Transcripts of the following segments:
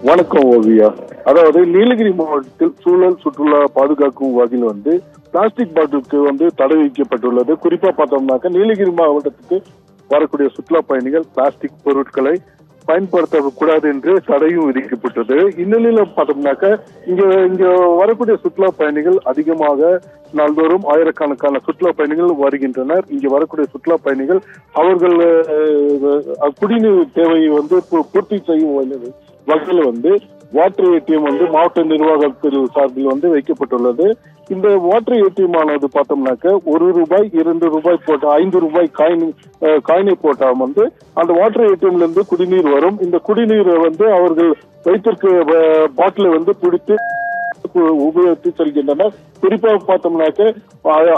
வணக்கம் ஓவியா. அதாவது நீலகிரி மாவட்டத்தில் சூழல் சுற்றுலா பாதுகாக்கும் வகையில் பிளாஸ்டிக் பாட்டிலுக்கு தடை விதிக்கப்பட்டுள்ளது. குறிப்பா பார்த்தோம்னாக்க நீலகிரி மாவட்டத்துக்கு வரக்கூடிய சுற்றுலா பயணிகள் பிளாஸ்டிக் பொருட்களை பயன்படுத்தக்கூடாது என்று தடையும் விதிக்கப்பட்டது. இந்நிலையில பார்த்தோம்னாக்க இங்க வரக்கூடிய சுற்றுலா பயணிகள் அதிகமாக நாள்தோறும் ஆயிரக்கணக்கான சுற்றுலா பயணிகள் வருகின்றனர். இங்க வரக்கூடிய சுற்றுலா பயணிகள் அவர்கள் குடிநீர் தேவையை பூர்த்தி செய்யும் வகையில் வாட்டர் ஏடிஎம் மாவட்ட நிர்வாகத்தில் சார்பில் வைக்கப்பட்டுள்ளது. இந்த வாட்டர் ஏடிஎம் ஆனது பார்த்தோம்னாக்க ₹1, ₹2 போட்ட ₹5 காயினை போட்டா அந்த வாட்டர் ஏடிஎம்ல இருந்து குடிநீர் வரும். இந்த குடிநீரை அவர்கள் வைத்திருக்க பாட்டிலை பிடித்து உபயோகித்து செல்கின்றனர். குறிப்பாக பார்த்தோம்னாக்க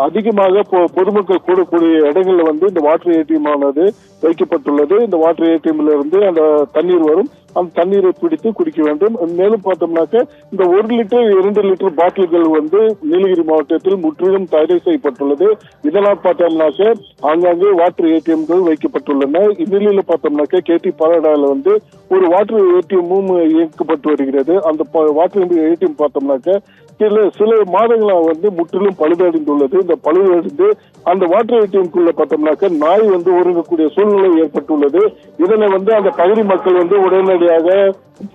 அதிகமாக பொதுமக்கள் கூடக்கூடிய இடங்கள்ல இந்த வாட்டர் ஏடிஎம் ஆனது வைக்கப்பட்டுள்ளது. இந்த வாட்டர் ஏடிஎம்ல இருந்து அந்த தண்ணீர் வரும். அந்த தண்ணீரை பிடித்து குடிக்க வேண்டும். மேலும் பார்த்தோம்னாக்க இந்த 1 லிட்டர் 2 லிட்டர் பாட்டில்கள் நீலகிரி மாவட்டத்தில் முற்றிலும் தடை செய்யப்பட்டுள்ளது. இதனால் பார்த்தோம்னாக்க ஆங்காங்கே வாட்டர் ஏடிஎம்கள் வைக்கப்பட்டுள்ளன. இந்நிலையில பார்த்தோம்னாக்க கேடி பாலடால ஒரு வாட்டர் ஏடிஎம்மும் இயக்கப்பட்டு வருகிறது. அந்த வாட்டர் ஏடிஎம் பார்த்தோம்னாக்க சில மாதங்களா முற்றிலும் பழுதடைந்துள்ளது. இந்த பழுதடைந்து அந்த வாட்டர் ஏடிஎம்குள்ள பார்த்தோம்னாக்க நாய் ஒருங்கக்கூடிய சூழ்நிலை ஏற்பட்டுள்ளது. இதனை அந்த பகுதி மக்கள் உடனடியாக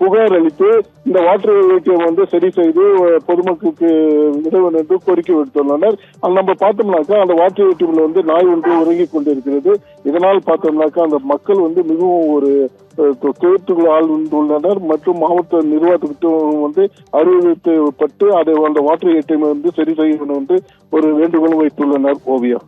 புகார் அளித்து இந்த வாட்டர் ஏடிஎம் சரி செய்து பொதுமக்களுக்கு உதவும் என்று கோரிக்கை விடுத்துள்ளனர். நம்ம பார்த்தோம்னாக்கா அந்த வாட்டர் ஏடிஎம்ல நாய் உறங்கிக் கொண்டிருக்கிறது. இதனால் பார்த்தோம்னாக்கா அந்த மக்கள் மிகவும் ஒரு துயரத்துக்கு ஆழ்ந்துள்ளனர் மற்றும் மாவட்ட நிர்வாகத்துக்கு அறிவுறுத்தப்பட்டு அதை அந்த வாட்டர் ஏடிஎம் சரி செய்ய வேண்டும் என்று ஒரு வேண்டுகோள் வைத்துள்ளனர். ஓவியா.